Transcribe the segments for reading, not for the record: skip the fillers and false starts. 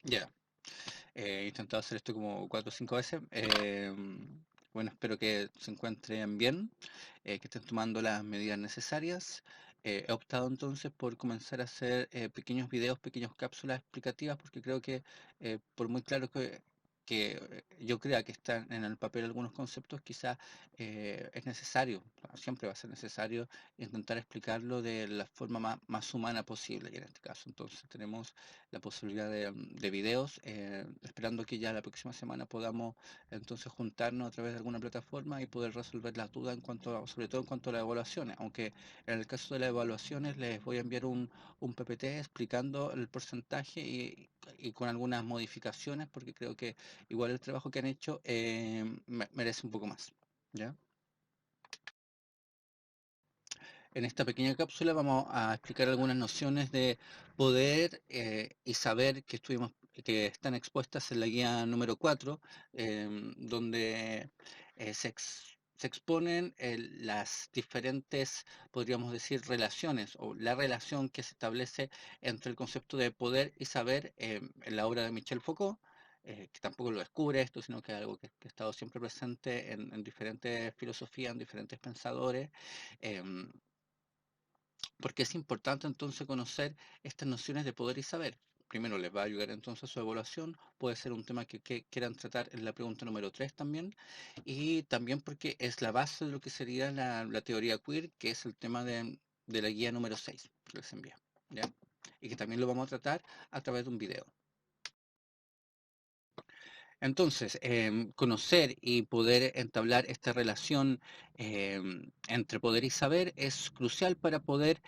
Ya. He intentado hacer esto como 4 o 5 veces. Bueno, espero que se encuentren bien, que estén tomando las medidas necesarias. He optado entonces por comenzar a hacer pequeños videos, pequeñas cápsulas explicativas, porque creo que por muy claro que yo crea que están en el papel algunos conceptos, quizás es necesario, siempre va a ser necesario intentar explicarlo de la forma más humana posible, y en este caso entonces tenemos la posibilidad de videos, esperando que ya la próxima semana podamos entonces juntarnos a través de alguna plataforma y poder resolver las dudas en cuanto sobre todo en cuanto a las evaluaciones, aunque en el caso de las evaluaciones les voy a enviar un PPT explicando el porcentaje y con algunas modificaciones, porque creo que igual el trabajo que han hecho merece un poco más, ¿ya? En esta pequeña cápsula vamos a explicar algunas nociones de poder y saber que están expuestas en la guía número 4, donde se exponen las diferentes, podríamos decir, relaciones o la relación que se establece entre el concepto de poder y saber en la obra de Michel Foucault, que tampoco lo descubre esto, sino que es algo que ha estado siempre presente en diferentes filosofías, en diferentes pensadores. em, Porque es importante entonces conocer estas nociones de poder y saber. Primero les va a ayudar entonces a su evaluación, puede ser un tema que quieran tratar en la pregunta número 3 también, y también porque es la base de lo que sería la teoría queer, que es el tema de la guía número 6 que les envía, ¿ya? Y que también lo vamos a tratar a través de un video. Entonces, conocer y poder entablar esta relación entre poder y saber es crucial para poder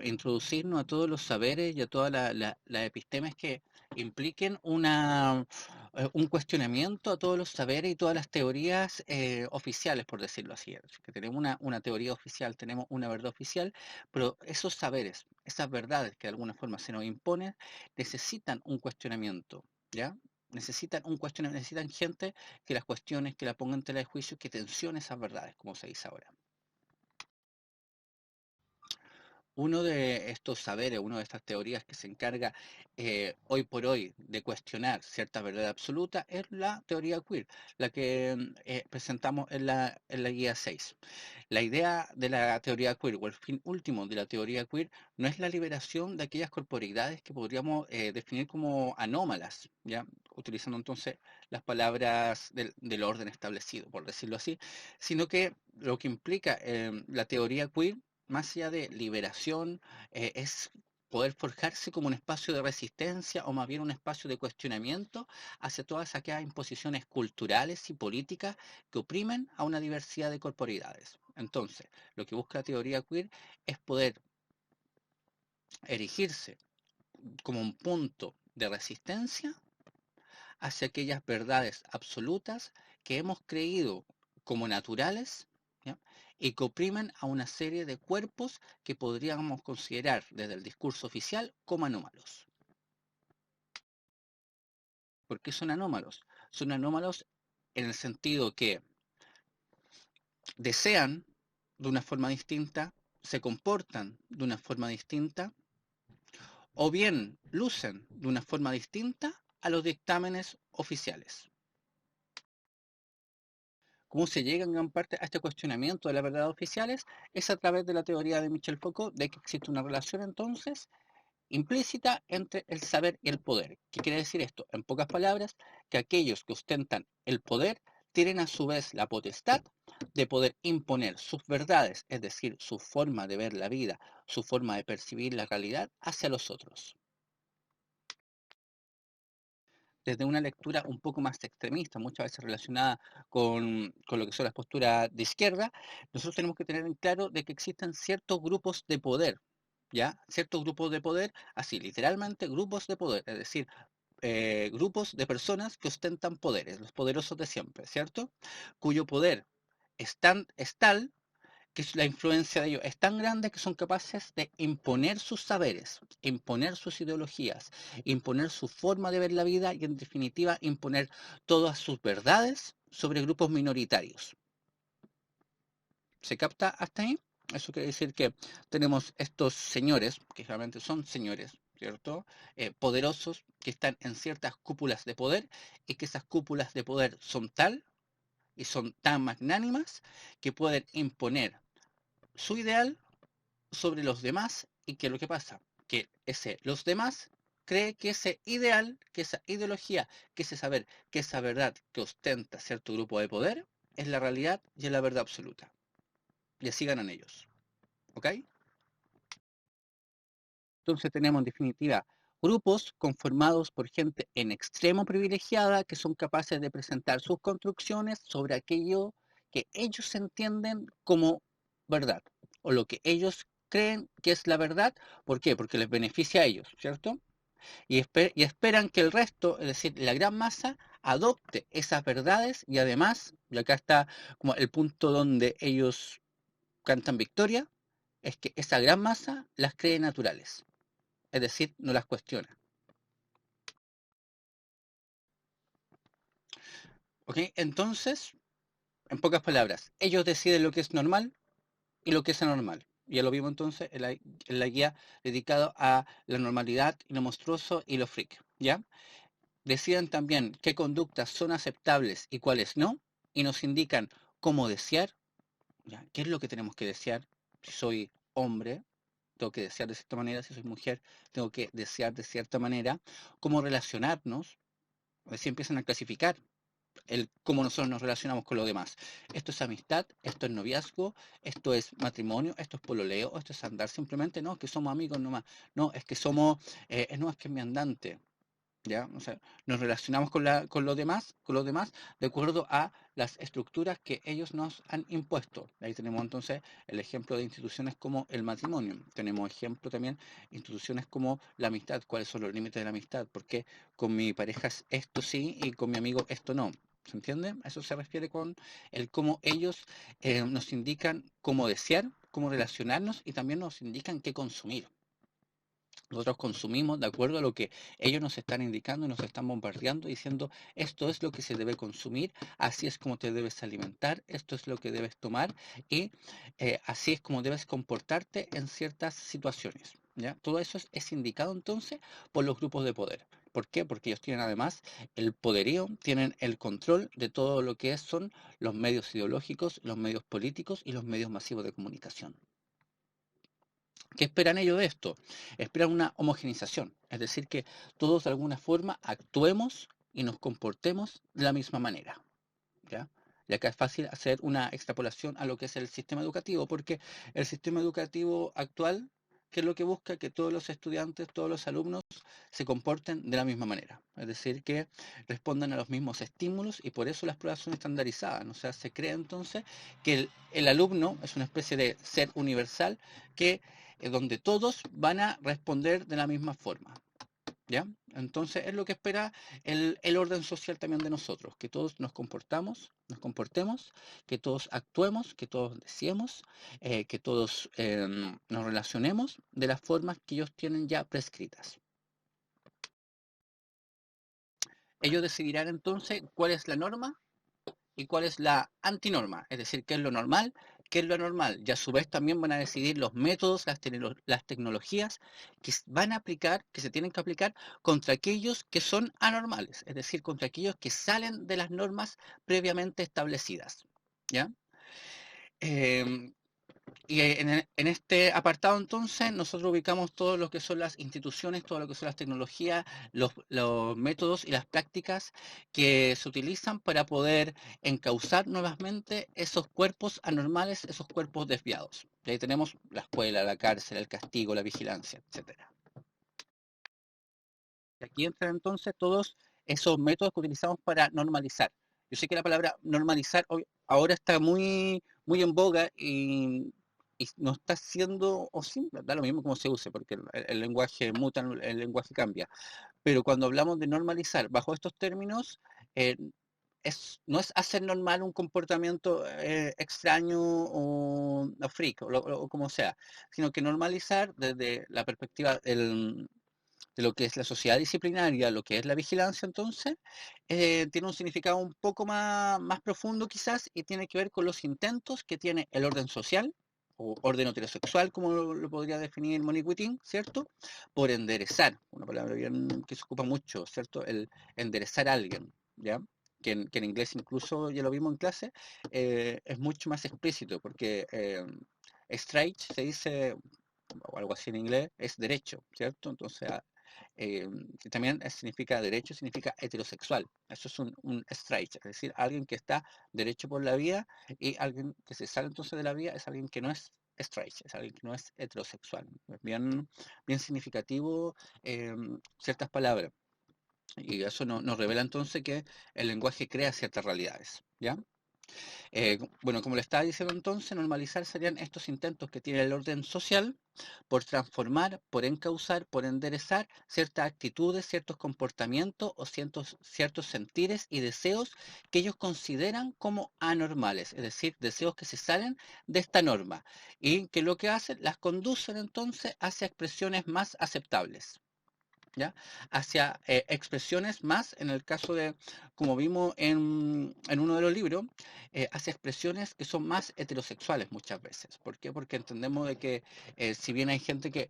introducirnos a todos los saberes y a todas las epistemes que impliquen un cuestionamiento a todos los saberes y todas las teorías oficiales, por decirlo así. Es decir, que tenemos una teoría oficial, tenemos una verdad oficial, pero esos saberes, esas verdades que de alguna forma se nos imponen, necesitan un cuestionamiento, ¿ya? Necesitan un cuestionamiento, necesitan gente que las cuestiones, que la ponga en tela de juicio, que tensione esas verdades, como se dice ahora. Uno de estos saberes, una de estas teorías que se encarga hoy por hoy de cuestionar cierta verdad absoluta es la teoría queer, la que presentamos en la guía 6. La idea de la teoría queer o el fin último de la teoría queer no es la liberación de aquellas corporeidades que podríamos definir como anómalas, ¿ya? Utilizando entonces las palabras del orden establecido, por decirlo así, sino que lo que implica la teoría queer más allá de liberación, es poder forjarse como un espacio de resistencia o más bien un espacio de cuestionamiento hacia todas aquellas imposiciones culturales y políticas que oprimen a una diversidad de corporidades. Entonces, lo que busca la teoría queer es poder erigirse como un punto de resistencia hacia aquellas verdades absolutas que hemos creído como naturales, ¿ya? Y que oprimen a una serie de cuerpos que podríamos considerar desde el discurso oficial como anómalos. ¿Por qué son anómalos? Son anómalos en el sentido que desean de una forma distinta, se comportan de una forma distinta, o bien lucen de una forma distinta a los dictámenes oficiales. ¿Cómo se llega en gran parte a este cuestionamiento de las verdades oficiales? Es a través de la teoría de Michel Foucault de que existe una relación entonces implícita entre el saber y el poder. ¿Qué quiere decir esto? En pocas palabras, que aquellos que ostentan el poder tienen a su vez la potestad de poder imponer sus verdades, es decir, su forma de ver la vida, su forma de percibir la realidad hacia los otros. Desde una lectura un poco más extremista, muchas veces relacionada con lo que son las posturas de izquierda, nosotros tenemos que tener en claro de que existen ciertos grupos de poder, ¿ya? Ciertos grupos de poder, así, literalmente grupos de poder, es decir, grupos de personas que ostentan poderes, los poderosos de siempre, ¿cierto? Cuyo poder es tal que la influencia de ellos es tan grande que son capaces de imponer sus saberes, imponer sus ideologías, imponer su forma de ver la vida y en definitiva imponer todas sus verdades sobre grupos minoritarios. ¿Se capta hasta ahí? Eso quiere decir que tenemos estos señores, que realmente son señores, ¿cierto? Poderosos que están en ciertas cúpulas de poder y que esas cúpulas de poder son tal y son tan magnánimas que pueden imponer su ideal sobre los demás y que lo que pasa, que los demás cree que ese ideal, que esa ideología, que ese saber, que esa verdad que ostenta cierto grupo de poder es la realidad y es la verdad absoluta. Y así ganan ellos. ¿Ok? Entonces tenemos en definitiva grupos conformados por gente en extremo privilegiada que son capaces de presentar sus construcciones sobre aquello que ellos entienden como verdad o lo que ellos creen que es la verdad. ¿Por qué? Porque les beneficia a ellos, ¿cierto? Y esperan que el resto, es decir, la gran masa, adopte esas verdades y además, y acá está como el punto donde ellos cantan victoria, es que esa gran masa las cree naturales, es decir, no las cuestiona. ¿Ok? Entonces, en pocas palabras, ellos deciden lo que es normal y lo que es anormal. Ya lo vimos entonces en la guía dedicado a la normalidad y lo monstruoso y lo freak, ¿ya? Deciden también qué conductas son aceptables y cuáles no, y nos indican cómo desear, ¿ya? ¿Qué es lo que tenemos que desear? Si soy hombre, tengo que desear de cierta manera, si soy mujer, tengo que desear de cierta manera, cómo relacionarnos, así empiezan a clasificar el cómo nosotros nos relacionamos con los demás. Esto es amistad, esto es noviazgo, esto es matrimonio, esto es pololeo, esto es andar simplemente, no, es que somos amigos nomás, no, es que somos, no, es que es mi andante, ¿ya? O sea, nos relacionamos con los demás de acuerdo a las estructuras que ellos nos han impuesto. Ahí tenemos entonces el ejemplo de instituciones como el matrimonio. Tenemos ejemplo también instituciones como la amistad, cuáles son los límites de la amistad, porque con mi pareja es esto sí y con mi amigo esto no. ¿Se entiende? A eso se refiere con el cómo ellos nos indican cómo desear, cómo relacionarnos y también nos indican qué consumir. Nosotros consumimos de acuerdo a lo que ellos nos están indicando y nos están bombardeando diciendo esto es lo que se debe consumir, así es como te debes alimentar, esto es lo que debes tomar y así es como debes comportarte en ciertas situaciones. ¿Ya? Todo eso es indicado entonces por los grupos de poder. ¿Por qué? Porque ellos tienen además el poderío, tienen el control de todo lo que son los medios ideológicos, los medios políticos y los medios masivos de comunicación. ¿Qué esperan ellos de esto? Esperan una homogeneización, es decir, que todos de alguna forma actuemos y nos comportemos de la misma manera, ¿ya? Y acá es fácil hacer una extrapolación a lo que es el sistema educativo, porque el sistema educativo actual, ¿qué es lo que busca? Que todos los estudiantes, todos los alumnos se comporten de la misma manera, es decir, que respondan a los mismos estímulos y por eso las pruebas son estandarizadas, o sea, se cree entonces que el alumno es una especie de ser universal que donde todos van a responder de la misma forma. ¿Ya? Entonces es lo que espera el orden social también de nosotros, que todos nos comportemos, que todos actuemos, que todos deseemos, que todos nos relacionemos de las formas que ellos tienen ya prescritas. Ellos decidirán entonces cuál es la norma y cuál es la antinorma, es decir, qué es lo normal, qué es lo anormal, y a su vez también van a decidir los métodos, las tecnologías que van a aplicar, que se tienen que aplicar contra aquellos que son anormales, es decir, contra aquellos que salen de las normas previamente establecidas. ¿Ya? Em, y en este apartado entonces nosotros ubicamos todo lo que son las instituciones, todo lo que son las tecnologías, los métodos y las prácticas que se utilizan para poder encauzar nuevamente esos cuerpos anormales, esos cuerpos desviados. Y ahí tenemos la escuela, la cárcel, el castigo, la vigilancia, etcétera. Y aquí entran entonces todos esos métodos que utilizamos para normalizar. Yo sé que la palabra normalizar ahora está muy en boga y no está siendo, o sí, da lo mismo como se use, porque el lenguaje muta, el lenguaje cambia. Pero cuando hablamos de normalizar bajo estos términos, eh, no es hacer normal un comportamiento extraño o freak, o como sea, sino que normalizar desde la perspectiva de lo que es la sociedad disciplinaria, lo que es la vigilancia, entonces, tiene un significado un poco más profundo quizás y tiene que ver con los intentos que tiene el orden social o orden heterosexual, como lo podría definir Monique Wittin, ¿cierto? Por enderezar, una palabra bien que se ocupa mucho, ¿cierto? El enderezar a alguien, ¿ya? Que en inglés incluso, ya lo vimos en clase, es mucho más explícito, porque straight se dice, o algo así en inglés, es derecho, ¿cierto? Entonces, eh, también significa derecho, significa heterosexual. Eso es un straight, es decir, alguien que está derecho por la vía, y alguien que se sale entonces de la vía es alguien que no es straight, es alguien que no es heterosexual. Es bien, bien significativo ciertas palabras. Y eso nos revela entonces que el lenguaje crea ciertas realidades, ¿ya? Bueno, como le estaba diciendo entonces, normalizar serían estos intentos que tiene el orden social por transformar, por encauzar, por enderezar ciertas actitudes, ciertos comportamientos o ciertos sentires y deseos que ellos consideran como anormales, es decir, deseos que se salen de esta norma y que lo que hacen, las conducen entonces hacia expresiones más aceptables. ¿Ya? Hacia expresiones más, en el caso de, como vimos en uno de los libros, hacia expresiones que son más heterosexuales muchas veces. ¿Por qué? Porque entendemos de que si bien hay gente que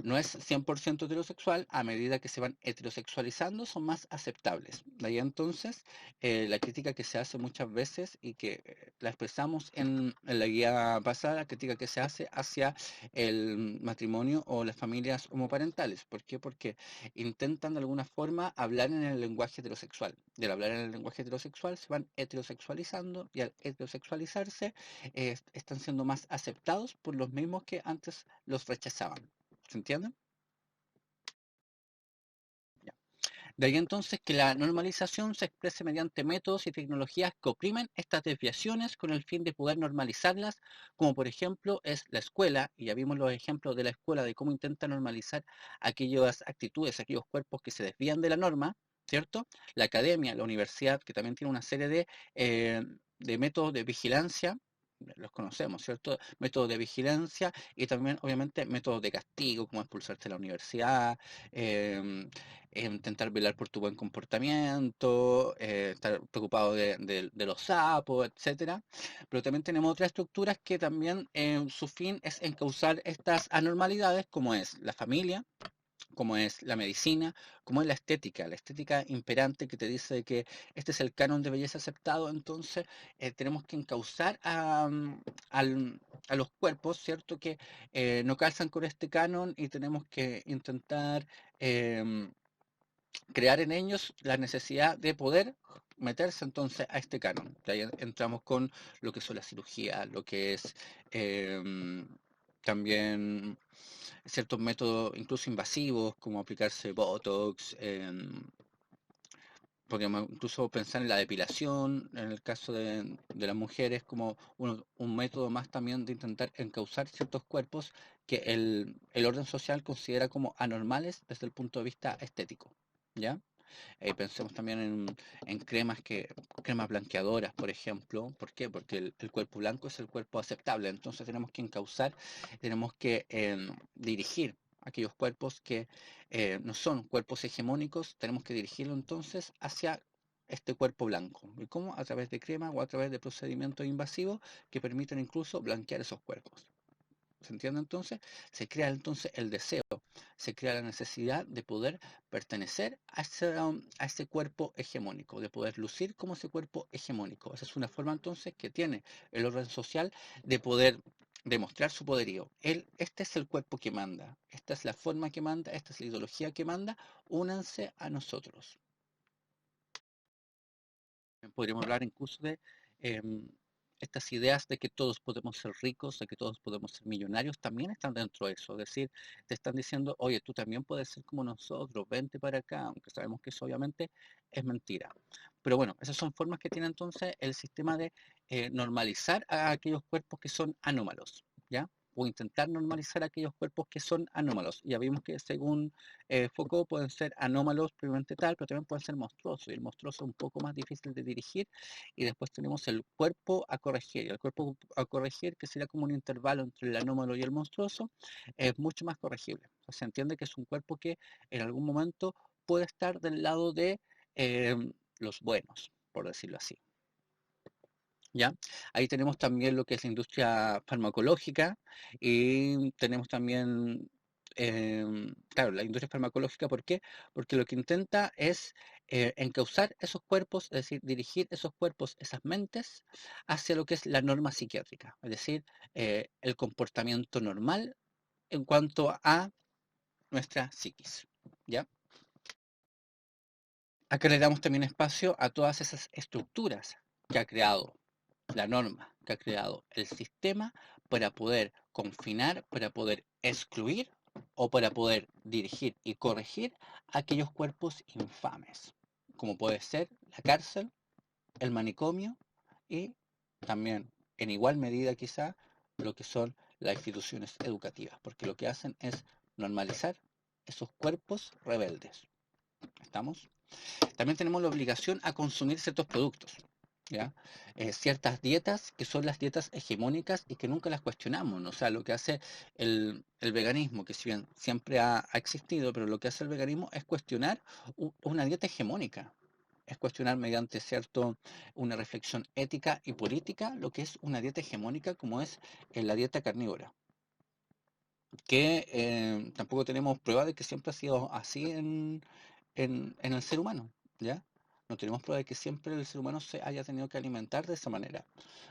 no es 100% heterosexual, a medida que se van heterosexualizando son más aceptables. De ahí entonces la crítica que se hace muchas veces y que la expresamos en la guía pasada, la crítica que se hace hacia el matrimonio o las familias homoparentales. ¿Por qué? Porque intentan de alguna forma hablar en el lenguaje heterosexual. Y al hablar en el lenguaje heterosexual se van heterosexualizando, y al heterosexualizarse están siendo más aceptados por los mismos que antes los rechazaban. ¿Se entiende? Ya. De ahí entonces que la normalización se exprese mediante métodos y tecnologías que oprimen estas desviaciones con el fin de poder normalizarlas, como por ejemplo es la escuela, y ya vimos los ejemplos de la escuela de cómo intenta normalizar aquellas actitudes, aquellos cuerpos que se desvían de la norma, ¿cierto? La academia, la universidad, que también tiene una serie de métodos de vigilancia, los conocemos, ¿cierto? Métodos de vigilancia y también, obviamente, métodos de castigo, como expulsarte de la universidad, em, intentar velar por tu buen comportamiento, estar preocupado de los sapos, etcétera. Pero también tenemos otras estructuras que también su fin es encauzar estas anormalidades, como es la familia, como es la medicina, como es la estética imperante que te dice que este es el canon de belleza aceptado, entonces tenemos que encauzar a los cuerpos, ¿cierto? Que no calzan con este canon y tenemos que intentar em, crear en ellos la necesidad de poder meterse entonces a este canon. De ahí entramos con lo que son las cirugías, lo que es también ciertos métodos incluso invasivos, como aplicarse Botox, podríamos incluso pensar en la depilación, en el caso de las mujeres, como un método más también de intentar encauzar ciertos cuerpos que el orden social considera como anormales desde el punto de vista estético, ¿ya? Pensemos también en cremas blanqueadoras, por ejemplo. ¿Por qué? Porque el cuerpo blanco es el cuerpo aceptable. Entonces tenemos que encauzar, tenemos que dirigir aquellos cuerpos que no son cuerpos hegemónicos, tenemos que dirigirlo entonces hacia este cuerpo blanco. ¿Y cómo? A través de crema o a través de procedimientos invasivos que permiten incluso blanquear esos cuerpos. ¿Se entiende entonces? Se crea entonces el deseo, se crea la necesidad de poder pertenecer a ese cuerpo hegemónico, de poder lucir como ese cuerpo hegemónico. Esa es una forma entonces que tiene el orden social de poder demostrar su poderío. Este es el cuerpo que manda, esta es la forma que manda, esta es la ideología que manda, únanse a nosotros. Podríamos hablar incluso de estas ideas de que todos podemos ser ricos, de que todos podemos ser millonarios, también están dentro de eso. Es decir, te están diciendo, oye, tú también puedes ser como nosotros, vente para acá, aunque sabemos que eso obviamente es mentira. Pero bueno, esas son formas que tiene entonces el sistema de normalizar a aquellos cuerpos que son anómalos, ¿ya? O intentar normalizar a aquellos cuerpos que son anómalos. Ya vimos que según Foucault pueden ser anómalos previamente tal, pero también pueden ser monstruosos. Y el monstruoso es un poco más difícil de dirigir. Y después tenemos el cuerpo a corregir. Y el cuerpo a corregir, que sería como un intervalo entre el anómalo y el monstruoso, es mucho más corregible. O sea, se entiende que es un cuerpo que en algún momento puede estar del lado de los buenos, por decirlo así. ¿ya? Ahí tenemos también lo que es la industria farmacológica y tenemos también, claro, la industria farmacológica, ¿por qué? Porque lo que intenta es encauzar esos cuerpos, es decir, dirigir esos cuerpos, esas mentes, hacia lo que es la norma psiquiátrica, es decir, el comportamiento normal en cuanto a nuestra psiquis, ¿ya? Acá le damos también espacio a todas esas estructuras que ha creado la norma, que ha creado el sistema para poder confinar, para poder excluir o para poder dirigir y corregir aquellos cuerpos infames, como puede ser la cárcel, el manicomio y también en igual medida quizá lo que son las instituciones educativas, porque lo que hacen es normalizar esos cuerpos rebeldes. ¿Estamos? También tenemos la obligación a consumir ciertos productos, ¿ya? Ciertas dietas que son las dietas hegemónicas y que nunca las cuestionamos, ¿no? O sea, lo que hace el veganismo, que si bien siempre ha existido, pero lo que hace el veganismo es cuestionar una dieta hegemónica, es cuestionar mediante cierto una reflexión ética y política lo que es una dieta hegemónica como es la dieta carnívora, que tampoco tenemos prueba de que siempre ha sido así en el ser humano, ¿ya? No tenemos prueba de que siempre el ser humano se haya tenido que alimentar de esa manera.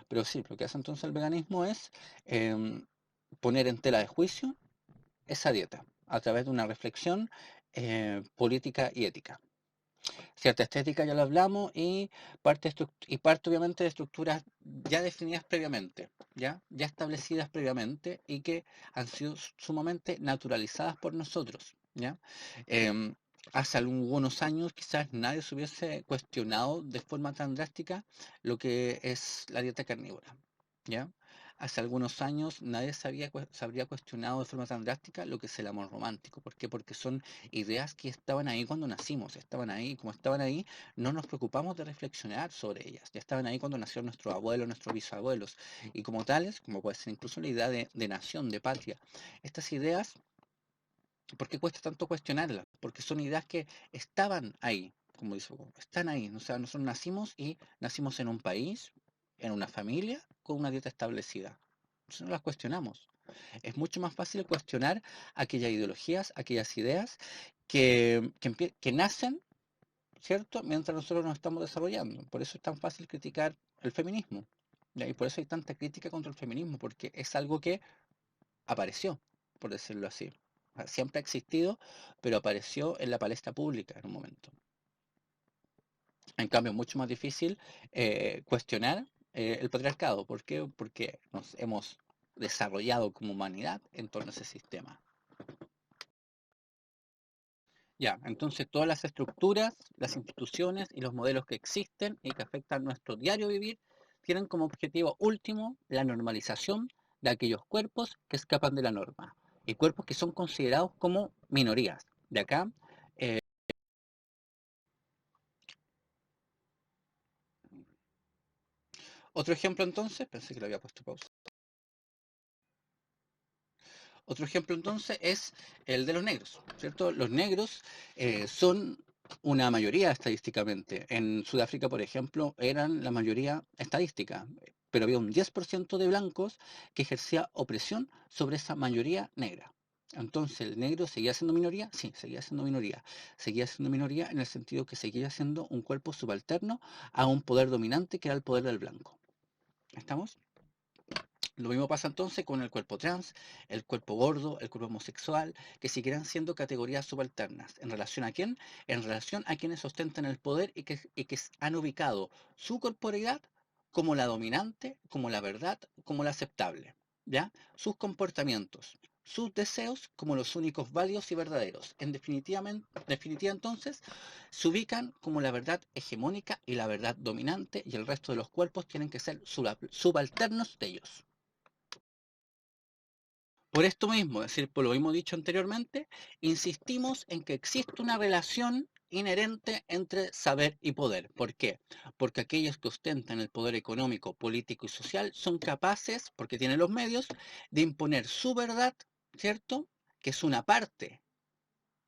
Pero sí, lo que hace entonces el veganismo es em, poner en tela de juicio esa dieta a través de una reflexión política y ética. Cierta estética ya lo hablamos y parte obviamente de estructuras ya definidas previamente, ya establecidas previamente y que han sido sumamente naturalizadas por nosotros, ¿ya? Em, Hace algunos años quizás nadie se hubiese cuestionado de forma tan drástica lo que es la dieta carnívora, ¿ya? Hace algunos años nadie se habría cuestionado de forma tan drástica lo que es el amor romántico. ¿Por qué? Porque son ideas que estaban ahí cuando nacimos, estaban ahí, como estaban ahí, no nos preocupamos de reflexionar sobre ellas, ya estaban ahí cuando nacieron nuestros abuelos, nuestros bisabuelos, y como tales, como puede ser incluso la idea de nación, de patria, estas ideas, ¿por qué cuesta tanto cuestionarlas? Porque son ideas que estaban ahí, como dice, están ahí, o sea, nosotros nacimos en un país, en una familia, con una dieta establecida. Entonces no las cuestionamos. Es mucho más fácil cuestionar aquellas ideologías, aquellas ideas que nacen, ¿cierto? Mientras nosotros nos estamos desarrollando. Por eso es tan fácil criticar el feminismo. ¿Ya? Y por eso hay tanta crítica contra el feminismo, porque es algo que apareció, por decirlo así. O sea, siempre ha existido, pero apareció en la palestra pública en un momento. En cambio, es mucho más difícil cuestionar el patriarcado. ¿Por qué? Porque nos hemos desarrollado como humanidad en torno a ese sistema. Ya, entonces todas las estructuras, las instituciones y los modelos que existen y que afectan nuestro diario vivir tienen como objetivo último la normalización de aquellos cuerpos que escapan de la norma y cuerpos que son considerados como minorías. De acá, otro ejemplo entonces, pensé que lo había puesto pausa. Otro ejemplo entonces es el de los negros, ¿cierto? Los negros son una mayoría estadísticamente. En Sudáfrica, por ejemplo, eran la mayoría estadística, pero había un 10% de blancos que ejercía opresión sobre esa mayoría negra. Entonces, ¿el negro seguía siendo minoría? Sí, seguía siendo minoría. Seguía siendo minoría en el sentido que seguía siendo un cuerpo subalterno a un poder dominante que era el poder del blanco. ¿Estamos? Lo mismo pasa entonces con el cuerpo trans, el cuerpo gordo, el cuerpo homosexual, que seguirán siendo categorías subalternas. ¿En relación a quién? En relación a quienes ostentan el poder y que han ubicado su corporeidad como la dominante, como la verdad, como la aceptable. ¿Ya? Sus comportamientos, sus deseos como los únicos válidos y verdaderos. Definitiva entonces, se ubican como la verdad hegemónica y la verdad dominante y el resto de los cuerpos tienen que ser subalternos de ellos. Por esto mismo, es decir, por lo mismo dicho anteriormente, insistimos en que existe una relación inherente entre saber y poder. ¿Por qué? Porque aquellos que ostentan el poder económico, político y social son capaces, porque tienen los medios, de imponer su verdad, ¿cierto? Que es una parte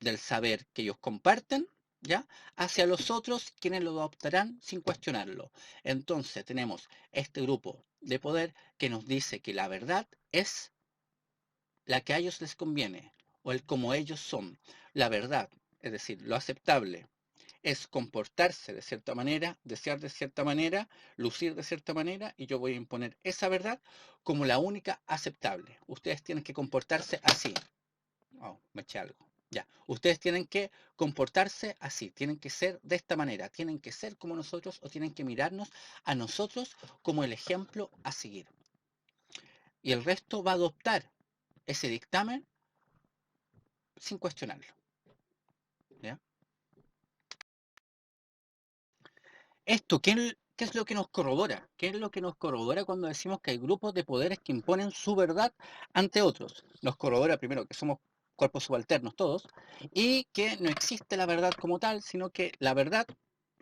del saber que ellos comparten, ¿ya? Hacia los otros, quienes lo adoptarán sin cuestionarlo. Entonces tenemos este grupo de poder que nos dice que la verdad es la que a ellos les conviene, o el como ellos son. La verdad, es decir, lo aceptable, es comportarse de cierta manera, desear de cierta manera, lucir de cierta manera, y yo voy a imponer esa verdad como la única aceptable. Ustedes tienen que comportarse así. Oh, me eché algo. Ya, ustedes tienen que comportarse así, tienen que ser de esta manera, tienen que ser como nosotros o tienen que mirarnos a nosotros como el ejemplo a seguir. Y el resto va a adoptar ese dictamen sin cuestionarlo. ¿Ya? Esto, ¿qué es lo que nos corrobora? ¿Qué es lo que nos corrobora cuando decimos que hay grupos de poderes que imponen su verdad ante otros? Nos corrobora primero que somos cuerpos subalternos todos y que no existe la verdad como tal, sino que la verdad,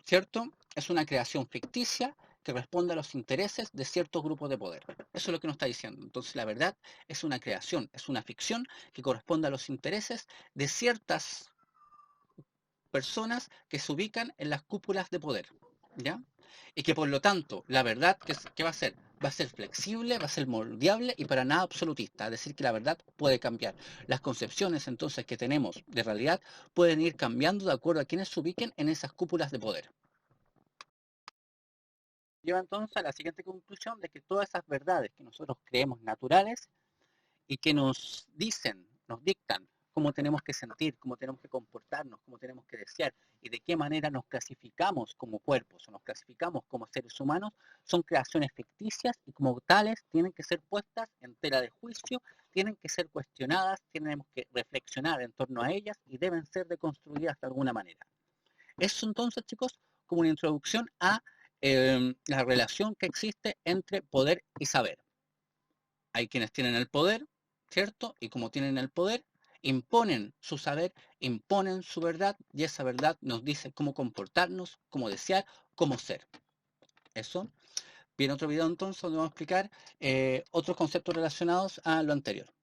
¿cierto? Es una creación ficticia que responde a los intereses de ciertos grupos de poder. Eso es lo que nos está diciendo. Entonces la verdad es una creación, es una ficción que corresponde a los intereses de ciertas personas que se ubican en las cúpulas de poder, ¿ya? Y que por lo tanto, la verdad, ¿qué va a ser? Va a ser flexible, va a ser moldeable y para nada absolutista. Es decir, que la verdad puede cambiar. Las concepciones entonces que tenemos de realidad pueden ir cambiando de acuerdo a quienes se ubiquen en esas cúpulas de poder. Lleva entonces a la siguiente conclusión de que todas esas verdades que nosotros creemos naturales y que nos dicen, nos dictan cómo tenemos que sentir, cómo tenemos que comportarnos, cómo tenemos que desear y de qué manera nos clasificamos como cuerpos o nos clasificamos como seres humanos, son creaciones ficticias y como tales tienen que ser puestas en tela de juicio, tienen que ser cuestionadas, tenemos que reflexionar en torno a ellas y deben ser deconstruidas de alguna manera. Eso entonces, chicos, como una introducción a la relación que existe entre poder y saber. Hay quienes tienen el poder, ¿cierto? Y como tienen el poder, imponen su saber, imponen su verdad, y esa verdad nos dice cómo comportarnos, cómo desear, cómo ser. Eso. Viene otro video entonces donde vamos a explicar otros conceptos relacionados a lo anterior.